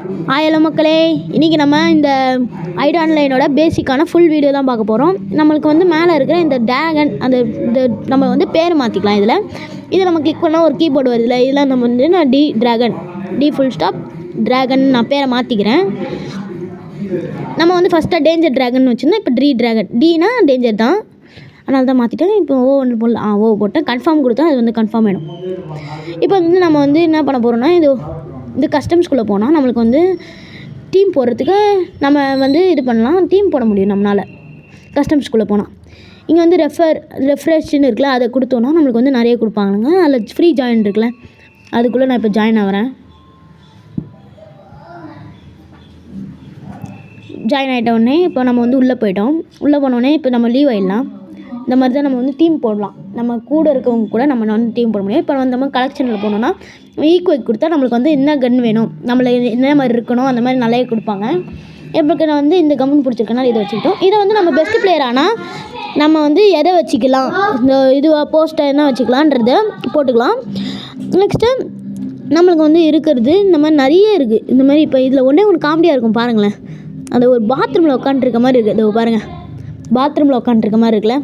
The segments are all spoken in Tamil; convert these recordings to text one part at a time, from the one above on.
ஹலோ மக்களே, இன்றைக்கி நம்ம இந்த ஐடி ஆன்லைனோட பேசிக்கான ஃபுல் வீடியோ தான் பார்க்க போகிறோம். நம்மளுக்கு வந்து மேலே இருக்கிற இந்த டிராகன் இந்த நம்ம வந்து பேர் மாற்றிக்கலாம். இதை நம்ம கிளிக் பண்ணால் ஒரு கீபோர்டு வருதுல்ல, இதில் நம்ம வந்து நான் டி ஃபுல் ஸ்டாப் டிராகன் நான் பேரை மாற்றிக்கிறேன். நம்ம வந்து ஃபஸ்ட்டாக டேஞ்சர் டிராகன் வச்சுருந்தோம். இப்போ டிராகன், டீனா டேஞ்சர் தான், அதனால தான் மாற்றிட்டேன். இப்போ ஒன்று போட்டேன், கன்ஃபார்ம் கொடுத்தா அது வந்து கன்ஃபார்ம் ஆகிடும். இப்போ வந்து நம்ம வந்து என்ன பண்ண போகிறோம்னா, இந்த கஸ்டம்ஸ்குள்ளே போனால் நம்மளுக்கு வந்து டீம் போடுறதுக்கு நம்ம வந்து இது பண்ணலாம். டீம் போட முடியும் நம்மளால் கஸ்டம்ஸ்குள்ளே போனால். இங்கே வந்து ரெஃப்ரெஷ்ன்னு இருக்குல்ல, அதை கொடுத்தோன்னா நம்மளுக்கு வந்து நிறைய கொடுப்பாங்க. அதில் ஃப்ரீ ஜாயின் இருக்குல்ல, அதுக்குள்ளே நான் இப்போ ஜாயின் ஆகிறேன். ஜாயின் ஆகிட்ட உடனே இப்போ நம்ம வந்து உள்ளே போனோடனே இப்போ நம்ம லீவ் ஆகிடலாம். இந்த மாதிரி தான் நம்ம வந்து டீம் போடலாம். நம்ம கூட இருக்கவங்க கூட நம்ம வந்து டீம் போட முடியும். இப்போ வந்து நம்ம கலெக்ஷனில் போனோன்னா ஈக்குவைக் கொடுத்தா நம்மளுக்கு வந்து என்ன கன் வேணும், நம்மளை என்ன மாதிரி இருக்கணும், அந்த மாதிரி நிறைய கொடுப்பாங்க. இப்போ நான் வந்து இந்த கம்முன்னு பிடிச்சிருக்கேன்னா இதை வச்சுக்கிட்டோம். இதை வந்து நம்ம பெஸ்ட் பிளேயர் ஆனால் நம்ம வந்து எதை வச்சுக்கலாம், இந்த இதுவாக போஸ்டர் என்ன வச்சுக்கலான்றத போட்டுக்கலாம். நெக்ஸ்ட்டு நம்மளுக்கு வந்து இருக்கிறது இந்த மாதிரி நிறைய இருக்குது. இந்த மாதிரி இப்போ இதில் ஒன்று காமெடியாக இருக்கும் பாருங்களேன். அந்த ஒரு பாத்ரூமில் உட்காந்துருக்க மாதிரி இருக்குது. இதோ பாருங்கள், பாத்ரூமில் உட்காந்துருக்க மாதிரி இருக்குல்ல,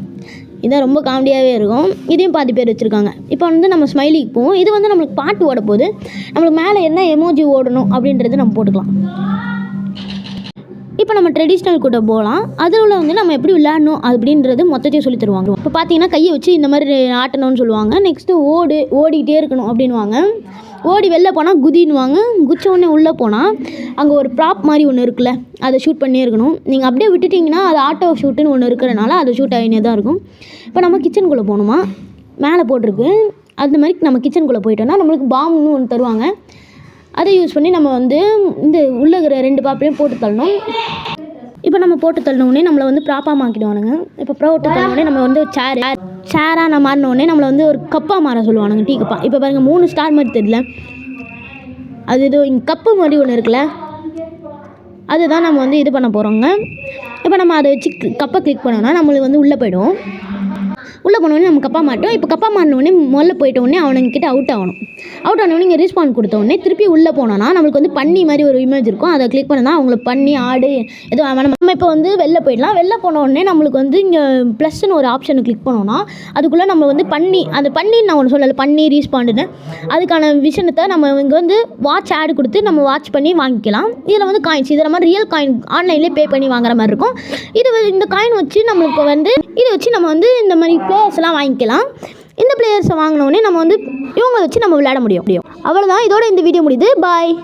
இதான் ரொம்ப காமெடியாகவே இருக்கும். இதையும் பாதி பேர் வச்சுருக்காங்க. இப்போ வந்து நம்ம ஸ்மைலிக்கு போவோம். இது வந்து நம்மளுக்கு பாட்டு ஓட போகுது. நம்மளுக்கு மேலே என்ன எமோஜி ஓடணும் அப்படின்றது நம்ம போட்டுக்கலாம். இப்போ நம்ம ட்ரெடிஷ்னல் கூட போகலாம். அதில் வந்து நம்ம எப்படி விளையாடணும் அப்படின்றது மொத்தத்தையும் சொல்லி தருவாங்க. இப்போ பார்த்தீங்கன்னா கையை வச்சு இந்த மாதிரி ஆட்டணும்னு சொல்லுவாங்க. நெக்ஸ்ட்டு ஓடிக்கிட்டே இருக்கணும் அப்படின்வாங்க. ஓடி வெளில போனால் குதின்னுவாங்க. குதிச்ச உடனே உள்ளே போனால் அங்கே ஒரு ப்ராப் மாதிரி ஒன்று இருக்குல்ல, அதை ஷூட் பண்ணியே இருக்கணும். நீங்கள் அப்படியே விட்டுட்டிங்கன்னா அது ஆட்டோ ஷூட்டுன்னு ஒன்று இருக்கிறனால அது ஷூட் ஆகினே தான் இருக்கும். இப்போ நம்ம கிச்சனுக்குள்ளே போகணுமா, மேலே போட்டிருக்கு. அந்த மாதிரி நம்ம கிச்சனுக்குள்ளே போயிட்டோன்னா நம்மளுக்கு பாம்னு ஒன்று தருவாங்க. அதை யூஸ் பண்ணி நம்ம வந்து இந்த உள்ளே இருக்கிற 2 பாப்பையும் போட்டு தள்ளணும். இப்போ நம்ம போட்டு தள்ளினோடனே நம்மளை வந்து ப்ராப்பாக மாற்றிடுவானுங்க. இப்போ போட்டு தள்ளினோடனே நம்ம வந்து சேராக நான் மாறினோடனே நம்மளை வந்து ஒரு கப்பாக மாற சொல்லுவானுங்க, டீ கப்பா. இப்போ பாருங்கள் 3 ஸ்டார் மாதிரி தெரியல, அது இங்கே கப்பு மாதிரி ஒன்று இருக்குல்ல, அதுதான் நம்ம வந்து இது பண்ண போகிறோங்க. இப்போ நம்ம அதை வச்சு கப்பை கிளிக் பண்ணோன்னா நம்மளுக்கு வந்து உள்ளே போய்டும். உள்ளே போனோடனே நம்ம கப்பா மாட்டோம். இப்போ கப்பா மாறினோடனே முதல்ல போயிட்டோடனே அவனுங்கிட்ட அவுட் ஆனோடனே இங்கே ரீஸ்பான் கொடுத்தோடனே திருப்பி உள்ளே போனோன்னா நம்மளுக்கு வந்து பன்னி மாதிரி ஒரு இமேஜ் இருக்கும். அதை கிளிக் பண்ணால் அவங்கள பன்னி ஆடு எதுவும் நம்ம இப்போ வந்து வெளில போயிடலாம். வெளில போனோடனே நம்மளுக்கு வந்து இங்கே ப்ளஸ்ன்னு ஒரு ஆப்ஷனை கிளிக் பண்ணோன்னா அதுக்குள்ளே நம்ம வந்து அந்த பன்னின்னு நான் ஒன்று சொல்லலை, பன்னி ரீஸ்பாண்டுன்னு அதுக்கான விஷயத்தை நம்ம இங்கே வந்து வாட்ச் ஆடு கொடுத்து நம்ம வாட்ச் பண்ணி வாங்கிக்கலாம். இதில் வந்து காயின்ஸ், இதில் மாதிரி ரியல் காயின் ஆன்லைன்லேயே பே பண்ணி வாங்குற மாதிரி இருக்கும். இந்த காயின் வச்சு நம்மளுக்கு வந்து இதை வச்சு நம்ம வந்து இந்த மாதிரி பிளேயர்ஸ்லாம் வாங்கிக்கலாம். இந்த பிளேயர்ஸை வாங்கினோடனே நம்ம வந்து இவங்களை வச்சு நம்ம விளையாட முடியும். அவ்வளோதான், இதோட இந்த வீடியோ முடியுது. பாய்.